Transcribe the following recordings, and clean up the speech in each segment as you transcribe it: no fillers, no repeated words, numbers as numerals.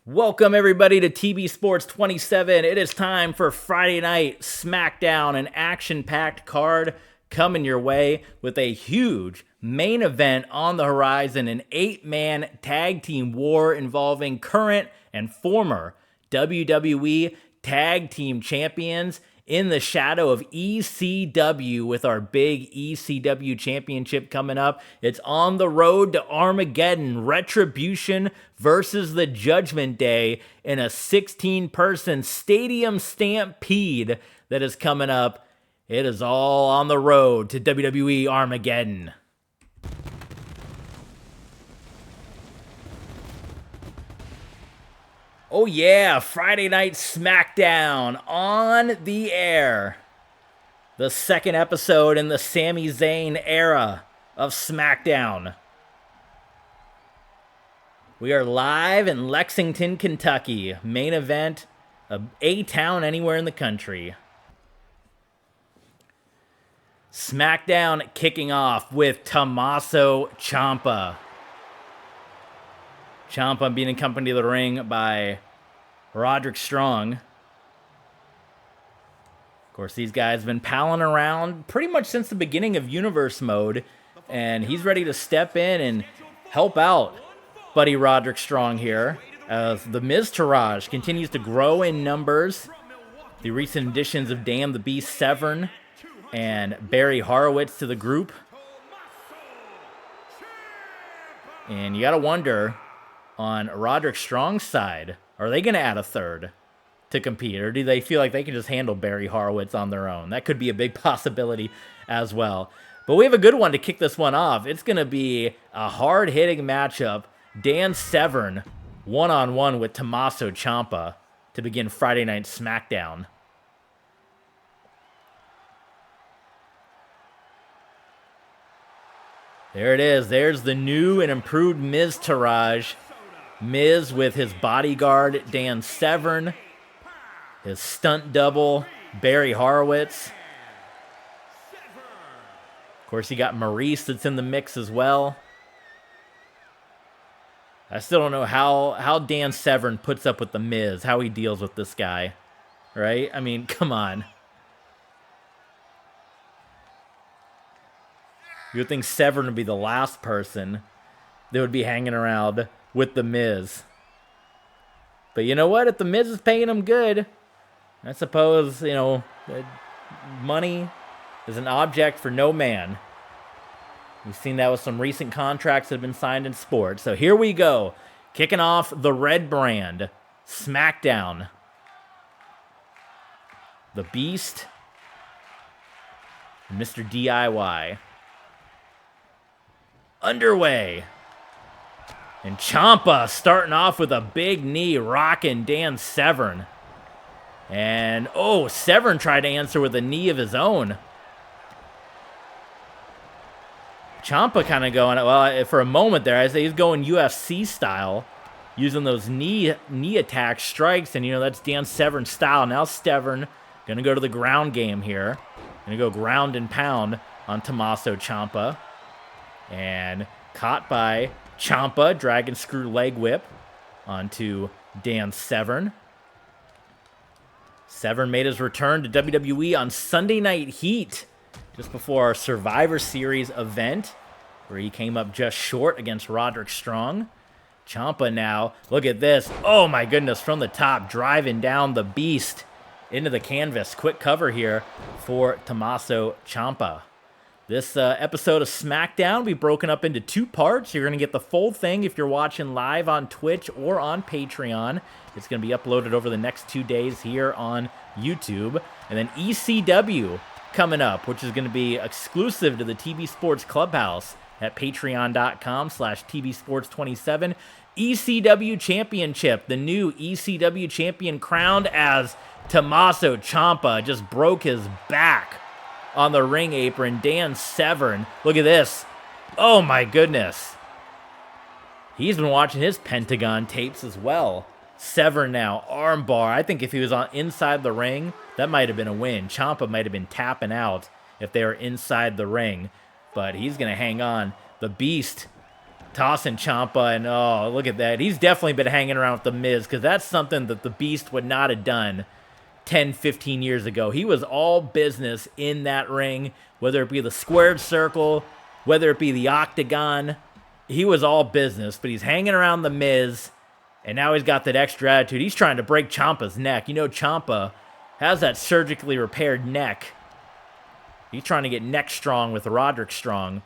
Welcome everybody to TB Sports 27. It is time for Friday Night Smackdown, an action-packed card coming your way with a huge main event on the horizon, an 8-man tag team war involving current and former WWE tag team champions in the shadow of ECW with our big ECW championship coming up. It's on the road to Armageddon, Retribution versus the Judgment Day in a 16-person stadium stampede that is coming up. It is all on the road to WWE Armageddon. Oh yeah, Friday Night Smackdown on the air. The second episode in the Sami Zayn era of Smackdown. We are live in Lexington, Kentucky. Main event, a town anywhere in the country. Smackdown kicking off with Tommaso Ciampa. Ciampa being accompanied to the ring by Roderick Strong. Of course, these guys have been palling around pretty much since the beginning of Universe Mode, and he's ready to step in and help out buddy Roderick Strong here as the Miztourage continues to grow in numbers. The recent additions of Dan the Beast Severn and Barry Horowitz to the group. And you got to wonder, on Roderick Strong's side, are they going to add a third to compete? Or do they feel like they can just handle Barry Horowitz on their own? That could be a big possibility as well. But we have a good one to kick this one off. It's going to be a hard-hitting matchup. Dan Severn one-on-one with Tommaso Ciampa to begin Friday Night Smackdown. There it is. There's the new and improved Miztourage. Miz with his bodyguard, Dan Severn. His stunt double, Barry Horowitz. Of course, you got Maurice that's in the mix as well. I still don't know how Dan Severn puts up with the Miz, how he deals with this guy. Right? I mean, come on. You would think Severn would be the last person that would be hanging around with the Miz. But you know what? If the Miz is paying him good, I suppose, money is an object for no man. We've seen that with some recent contracts that have been signed in sports. So here we go. Kicking off the red brand, Smackdown. The Beast, and Mr. DIY. Underway. And Ciampa starting off with a big knee, rocking Dan Severn. And, Severn tried to answer with a knee of his own. Ciampa kind of going, well, for a moment there, I say he's going UFC style, using those knee attack strikes, and, that's Dan Severn's style. Now Severn going to go to the ground game here. Going to go ground and pound on Tommaso Ciampa. And caught by Ciampa, dragon screw leg whip onto Dan Severn. Severn made his return to WWE on Sunday Night Heat, just before our Survivor Series event, where he came up just short against Roderick Strong. Ciampa now, look at this. Oh my goodness, from the top, driving down the Beast into the canvas. Quick cover here for Tommaso Ciampa. This episode of Smackdown will be broken up into two parts. You're going to get the full thing if you're watching live on Twitch or on Patreon. It's going to be uploaded over the next 2 days here on YouTube. And then ECW coming up, which is going to be exclusive to the TB Sports Clubhouse at patreon.com/TBSports27. ECW Championship, the new ECW champion crowned as Tommaso Ciampa just broke his back on the ring apron. Dan Severn, look at this. Oh my goodness. He's been watching his Pentagon tapes as well. Severn now, armbar. I think if he was inside the ring, that might have been a win. Ciampa might have been tapping out if they were inside the ring. But he's going to hang on. The Beast Tossing Ciampa, and oh, look at that. He's definitely been hanging around with The Miz, because that's something that the Beast would not have done 10, 15 years ago. He was all business in that ring, whether it be the squared circle, whether it be the octagon. He was all business, but he's hanging around The Miz, and now he's got that extra attitude. He's trying to break Ciampa's neck. You know, Ciampa has that surgically repaired neck. He's trying to get neck strong with Roderick Strong.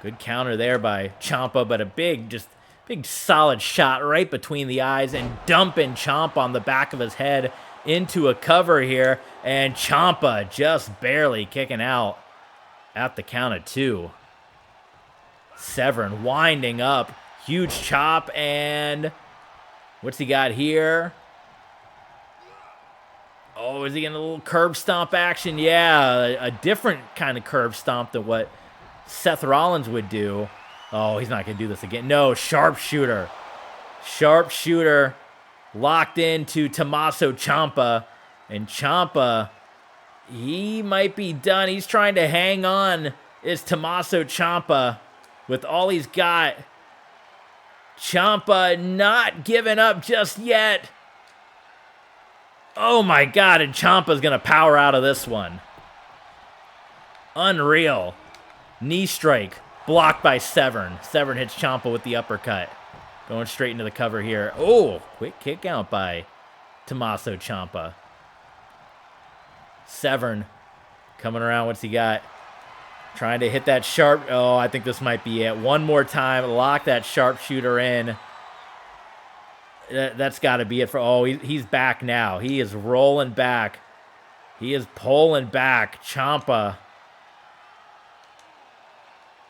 Good counter there by Ciampa, but a big solid shot right between the eyes and dumping Ciampa on the back of his head into a cover here. And Ciampa just barely kicking out at the count of 2. Severn winding up. Huge chop, and what's he got here? Oh, is he getting a little curb stomp action? Yeah, a different kind of curb stomp than what Seth Rollins would do. Oh, he's not going to do this again. No, sharpshooter. Sharpshooter locked into Tommaso Ciampa. And Ciampa, he might be done. He's trying to hang on. Is Tommaso Ciampa with all he's got. Ciampa not giving up just yet. Oh my God, and Ciampa's going to power out of this one. Unreal. Knee strike, blocked by Severn. Severn hits Ciampa with the uppercut. Going straight into the cover here. Oh, quick kick out by Tommaso Ciampa. Severn coming around. What's he got? Trying to hit that sharp. Oh, I think this might be it. One more time. Lock that sharpshooter in. That's got to be it for... Oh, he's back now. He is rolling back. He is pulling back. Ciampa.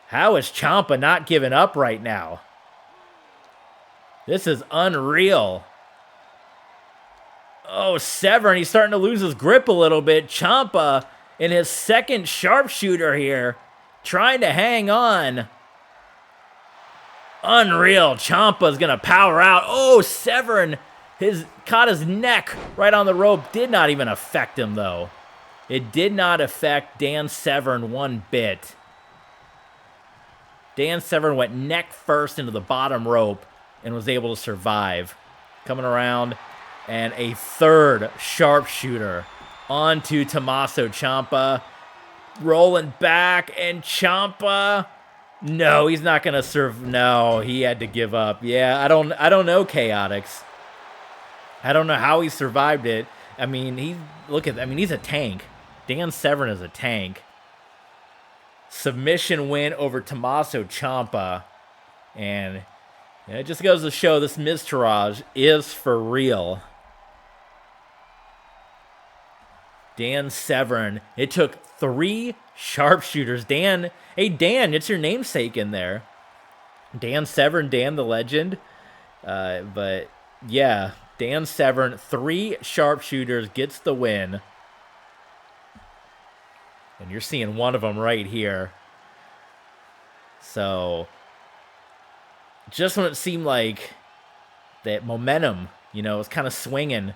How is Ciampa not giving up right now? This is unreal. Oh, Severn, he's starting to lose his grip a little bit. Ciampa in his second sharpshooter here, trying to hang on. Unreal. Ciampa's going to power out. Oh, Severn caught his neck right on the rope. Did not even affect him, though. It did not affect Dan Severn one bit. Dan Severn went neck first into the bottom rope and was able to survive. Coming around, and a third sharpshooter onto Tommaso Ciampa. Rolling back, and Ciampa... No, he's not going to serve. No, he had to give up. Yeah, I don't know, Chaotix. I don't know how he survived it. I mean, he's a tank. Dan Severn is a tank. Submission win over Tommaso Ciampa. And it just goes to show this Miztourage is for real. Dan Severn. It took 3 sharpshooters. Dan, hey Dan, it's your namesake in there. Dan Severn, Dan the legend. But yeah, Dan Severn, 3 sharpshooters, gets the win. And you're seeing one of them right here. So, just when it seemed like that momentum, was kind of swinging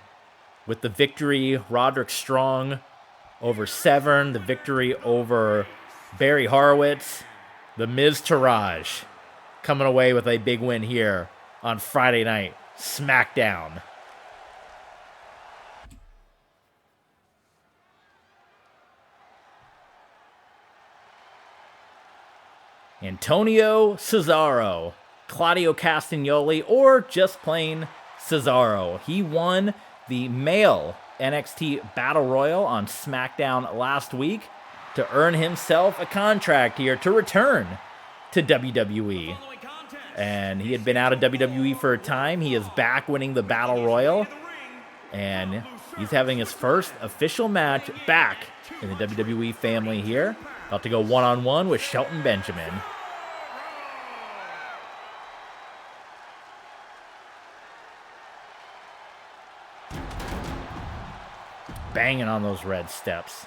with the victory, Roderick Strong over Severn, the victory over Barry Horowitz, the Miztourage coming away with a big win here on Friday night Smackdown. Antonio Cesaro, Claudio Castagnoli, or just plain Cesaro. He won the male NXT Battle Royal on SmackDown last week to earn himself a contract here to return to WWE. And he had been out of WWE for a time. He is back winning the Battle Royal. And he's having his first official match back in the WWE family here. About to go one-on-one with Shelton Benjamin. Banging on those red steps.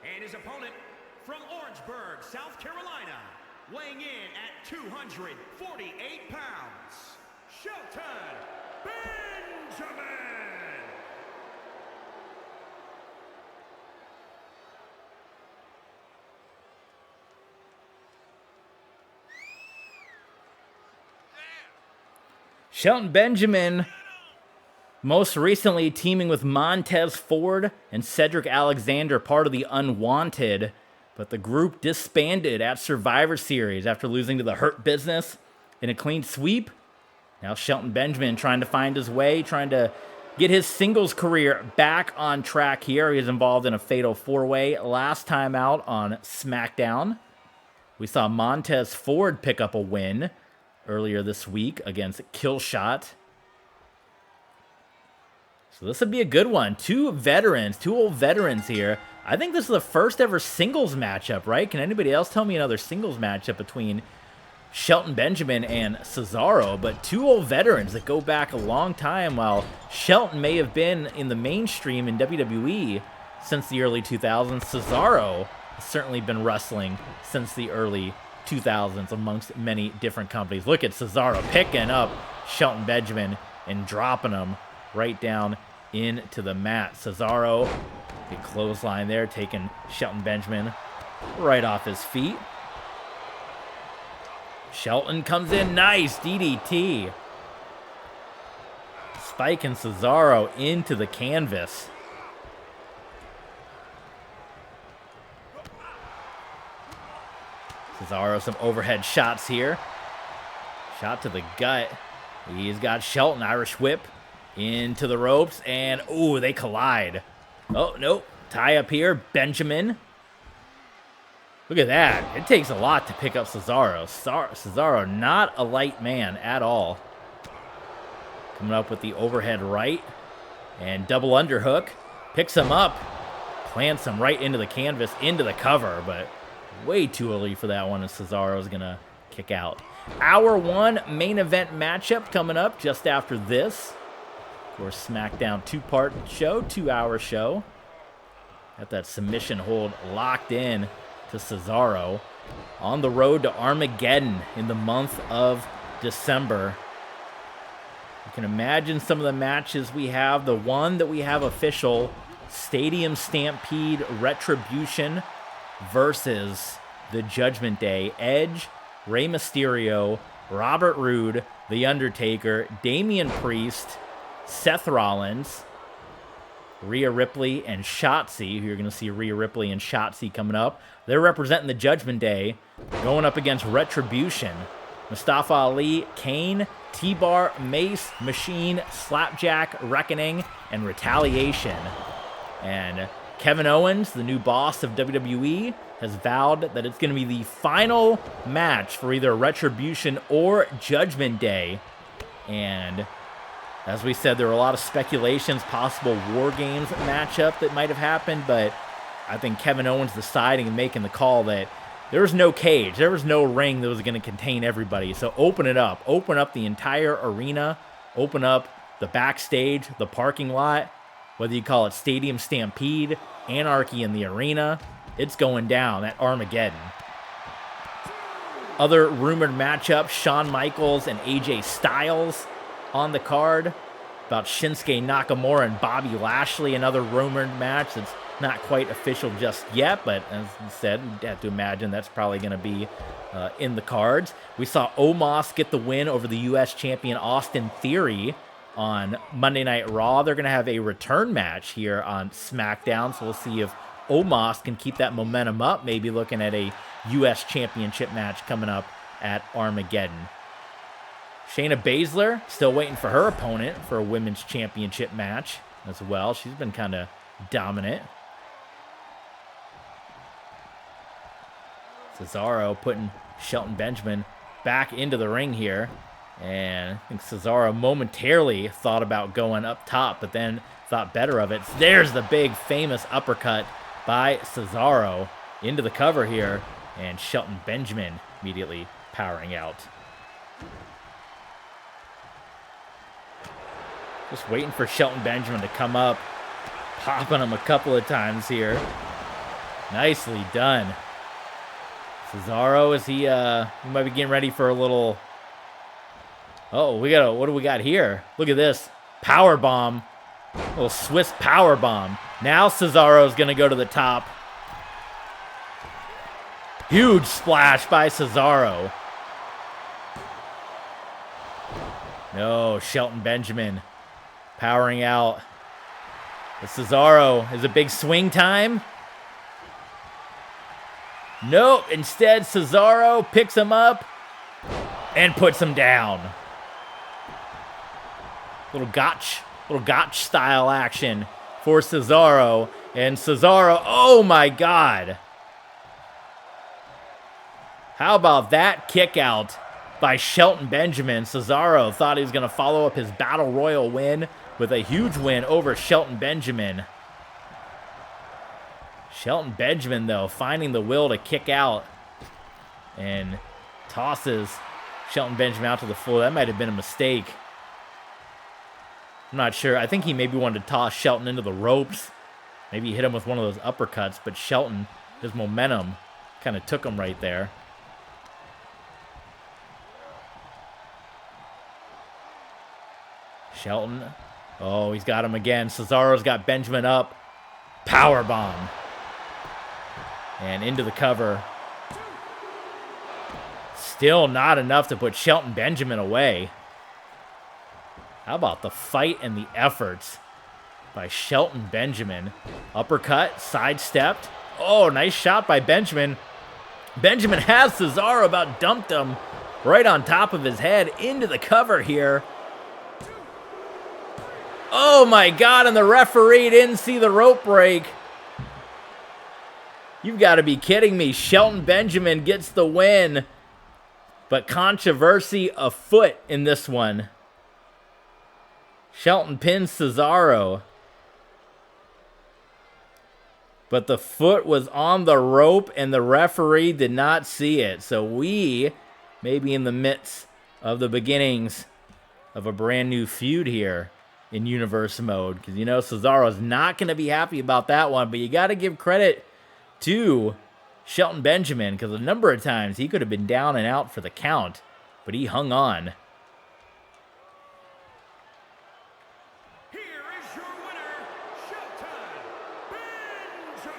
And his opponent from Orangeburg, South Carolina, weighing in at 248 pounds, Shelton Benjamin. Shelton Benjamin, most recently teaming with Montez Ford and Cedric Alexander, part of the Unwanted, but the group disbanded at Survivor Series after losing to the Hurt Business in a clean sweep. Now Shelton Benjamin trying to find his way, trying to get his singles career back on track here. He was involved in a fatal four-way last time out on Smackdown. We saw Montez Ford pick up a win earlier this week against Killshot. So this would be a good one. Two old veterans here. I think this is the first ever singles matchup, right? Can anybody else tell me another singles matchup between Shelton Benjamin and Cesaro? But two old veterans that go back a long time, while Shelton may have been in the mainstream in WWE since the early 2000s. Cesaro has certainly been wrestling since the early 2000s amongst many different companies. Look at Cesaro picking up Shelton Benjamin and dropping him right down into the mat. Cesaro, big clothesline there, taking Shelton Benjamin right off his feet. Shelton comes in, nice DDT. Spiking Cesaro into the canvas. Cesaro, some overhead shots here. Shot to the gut. He's got Shelton, Irish whip into the ropes, and ooh, they collide. Oh, nope. Tie up here, Benjamin. Look at that. It takes a lot to pick up Cesaro. Cesaro, not a light man at all. Coming up with the overhead right. And double underhook. Picks him up. Plants him right into the canvas, into the cover, but way too early for that one, as Cesaro's going to kick out. Hour one main event matchup coming up just after this. Of course, Smackdown two-part show, 2-hour show. Got that submission hold locked in to Cesaro. On the road to Armageddon in the month of December. You can imagine some of the matches we have. The one that we have official, Stadium Stampede Retribution versus the Judgment Day. Edge, Rey Mysterio, Robert Roode, The Undertaker, Damian Priest, Seth Rollins, Rhea Ripley, and Shotzi. You're going to see Rhea Ripley and Shotzi coming up. They're representing the Judgment Day, going up against Retribution. Mustafa Ali, Kane, T-Bar, Mace, Machine, Slapjack, Reckoning, and Retaliation. And Kevin Owens, the new boss of WWE, has vowed that it's going to be the final match for either Retribution or Judgment Day. And as we said, there were a lot of speculations, possible War Games matchup that might have happened, but I think Kevin Owens deciding and making the call that there was no cage, there was no ring that was going to contain everybody. So open it up. Open up the entire arena. Open up the backstage, the parking lot, whether you call it Stadium Stampede, Anarchy in the Arena. It's going down at Armageddon. Other rumored matchups, Shawn Michaels and AJ Styles on the card. About Shinsuke Nakamura and Bobby Lashley, another rumored match that's not quite official just yet, but as I said, you have to imagine that's probably going to be in the cards. We saw Omos get the win over the U.S. champion Austin Theory on Monday Night Raw. They're going to have a return match here on SmackDown, so we'll see if Omos can keep that momentum up, maybe looking at a U.S. championship match coming up at Armageddon. Shayna Baszler still waiting for her opponent for a women's championship match as well. She's been kind of dominant. Cesaro putting Shelton Benjamin back into the ring here. And I think Cesaro momentarily thought about going up top, but then thought better of it. There's the big famous uppercut by Cesaro into the cover here. And Shelton Benjamin immediately powering out. Just waiting for Shelton Benjamin to come up. Popping him a couple of times here. Nicely done. Cesaro, is he might be getting ready for a little Oh, what do we got here? Look at this. Power bomb. Little Swiss power bomb. Now Cesaro's going to go to the top. Huge splash by Cesaro. No, Shelton Benjamin powering out. But Cesaro, is it big swing time? Nope, instead Cesaro picks him up and puts him down. Little gotch style action for Cesaro. And Cesaro, oh my God. How about that kick out by Shelton Benjamin? Cesaro thought he was going to follow up his Battle Royal win with a huge win over Shelton Benjamin. Shelton Benjamin, though, finding the will to kick out and tosses Shelton Benjamin out to the floor. That might have been a mistake. I'm not sure. I think he maybe wanted to toss Shelton into the ropes. Maybe hit him with one of those uppercuts, but Shelton, his momentum, kind of took him right there. Shelton. Oh, he's got him again. Cesaro's got Benjamin up. Power bomb. And into the cover. Still not enough to put Shelton Benjamin away. How about the fight and the efforts by Shelton Benjamin? Uppercut, sidestepped. Oh, nice shot by Benjamin. Benjamin has Cesaro about dumped him right on top of his head into the cover here. Oh my God, and the referee didn't see the rope break. You've got to be kidding me. Shelton Benjamin gets the win, but controversy afoot in this one. Shelton pins Cesaro, but the foot was on the rope and the referee did not see it. So we may be in the midst of the beginnings of a brand new feud here in Universe Mode, because you know Cesaro's not going to be happy about that one, but you got to give credit to Shelton Benjamin, because a number of times he could have been down and out for the count, but he hung on. Here is your winner, Shelton Benjamin.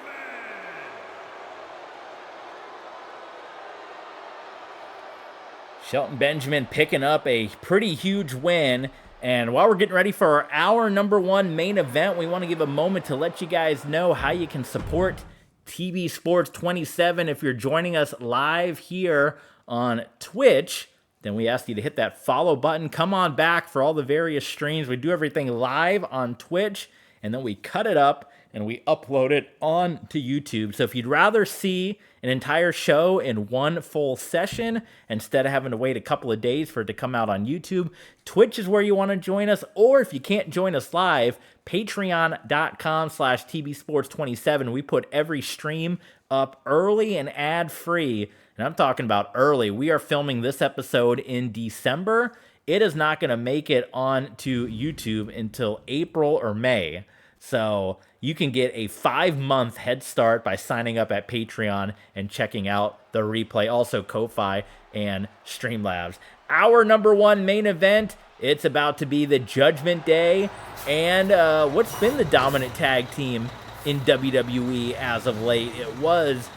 Shelton Benjamin picking up a pretty huge win. And while we're getting ready for our number one main event, we want to give a moment to let you guys know how you can support TB Sports 27. If you're joining us live here on Twitch, then we ask you to hit that follow button. Come on back for all the various streams. We do everything live on Twitch, and then we cut it up and we upload it onto YouTube. So if you'd rather see an entire show in one full session instead of having to wait a couple of days for it to come out on YouTube, Twitch is where you want to join us. Or if you can't join us live, patreon.com/tbsports27. We put every stream up early and ad-free. And I'm talking about early. We are filming this episode in December. It is not going to make it onto YouTube until April or May. So you can get a 5-month head start by signing up at Patreon and checking out the replay. Also, Ko-Fi and Streamlabs. Our number one main event, it's about to be the Judgment Day. And what's been the dominant tag team in WWE as of late? It was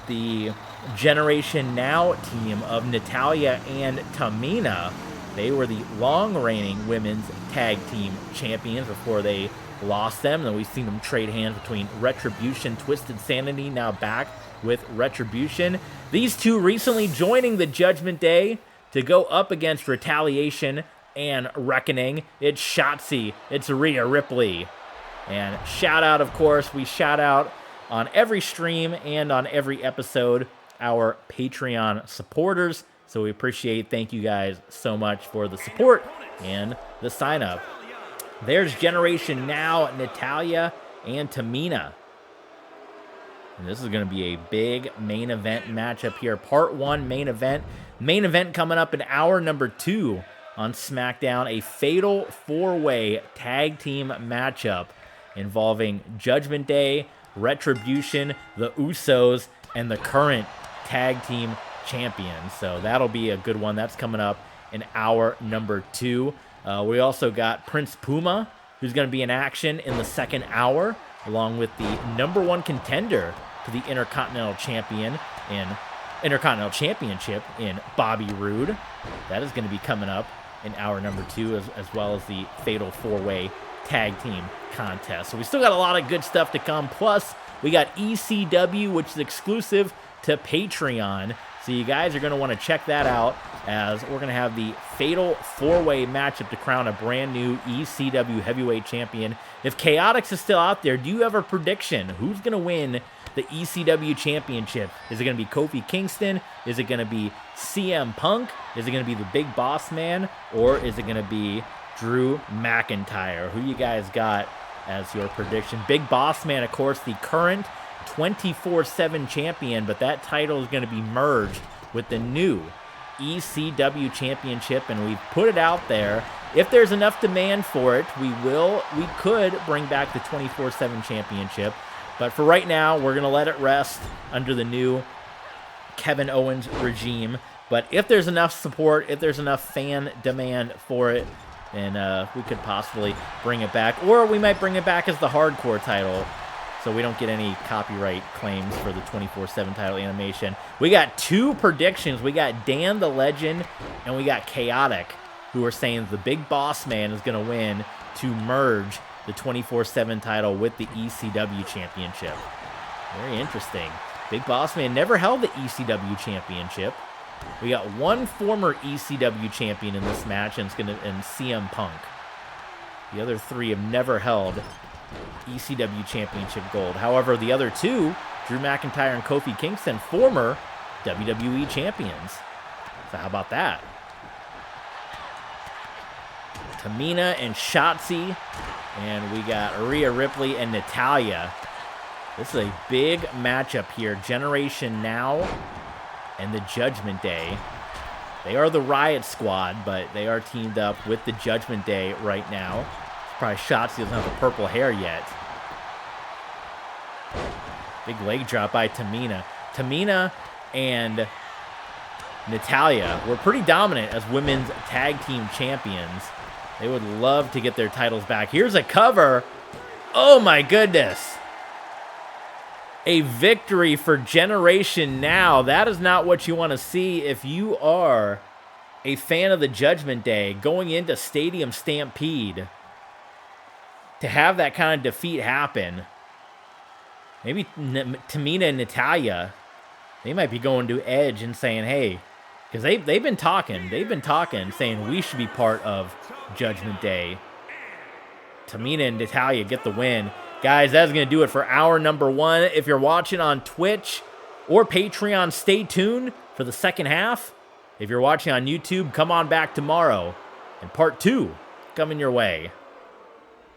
the Generation Now team of Natalya and Tamina. They were the long-reigning women's tag team champions before they lost them. And then we've seen them trade hands between Retribution, Twisted Sanity, now back with Retribution. These two recently joining the Judgment Day to go up against Retaliation and Reckoning. It's Shotzi, it's Rhea Ripley. And shout out, of course, we shout out on every stream and on every episode our Patreon supporters. So we appreciate, thank you guys so much for the support and the sign up. There's Generation Now, Natalya and Tamina. And this is going to be a big main event matchup here. Part 1 main event. Main event coming up in hour number 2 on Smackdown. A fatal 4-way tag team matchup involving Judgment Day, Retribution, the Usos, and the current tag team champions. So that'll be a good one. That's coming up in hour number 2. We also got Prince Puma, who's going to be in action in the second hour, along with the #1 contender to the Intercontinental Championship in Bobby Roode. That is going to be coming up in hour number 2, as well as the Fatal 4-Way Tag Team Contest. So we still got a lot of good stuff to come. Plus, we got ECW, which is exclusive to Patreon. So you guys are going to want to check that out, as we're going to have the Fatal 4-Way matchup to crown a brand new ECW Heavyweight Champion. If Chaotix is still out there, do you have a prediction? Who's going to win the ECW Championship? Is it going to be Kofi Kingston? Is it going to be CM Punk? Is it going to be the Big Boss Man? Or is it going to be Drew McIntyre? Who you guys got as your prediction? Big Boss Man, of course, the current 24/7 champion, but that title is going to be merged with the new ECW Championship, and we've put it out there. If there's enough demand for it, we could bring back the 24/7 championship. But for right now, we're going to let it rest under the new Kevin Owens regime. But if there's enough support, if there's enough fan demand for it, then we could possibly bring it back. Or we might bring it back as the hardcore title, so we don't get any copyright claims for the 24/7 title animation. We got 2 predictions. We got Dan the Legend and we got Chaotic, who are saying the Big Boss Man is going to win to merge the 24/7 title with the ECW Championship. Very interesting. Big Boss Man never held the ECW Championship. We got 1 former ECW champion in this match, and it's CM Punk. The other 3 have never held ECW Championship gold. However, the other 2, Drew McIntyre and Kofi Kingston, former WWE champions. So how about that? Tamina and Shotzi, and we got Rhea Ripley and Natalya. This is a big matchup here. Generation Now and the Judgment Day. They are the Riot Squad, but they are teamed up with the Judgment Day right now. Probably Shotzi doesn't have the purple hair yet. Big leg drop by Tamina. Tamina and Natalya were pretty dominant as women's tag team champions. They would love to get their titles back. Here's a cover. Oh my goodness. A victory for Generation Now. That is not what you want to see if you are a fan of the Judgment Day going into Stadium Stampede. To have that kind of defeat happen, maybe Tamina and Natalya, they might be going to Edge and saying, hey, because they've been talking, saying we should be part of Judgment Day. Tamina and Natalya get the win. Guys, that's going to do it for hour number 1. If you're watching on Twitch or Patreon, stay tuned for the second half. If you're watching on YouTube, come on back tomorrow, and part 2 coming your way.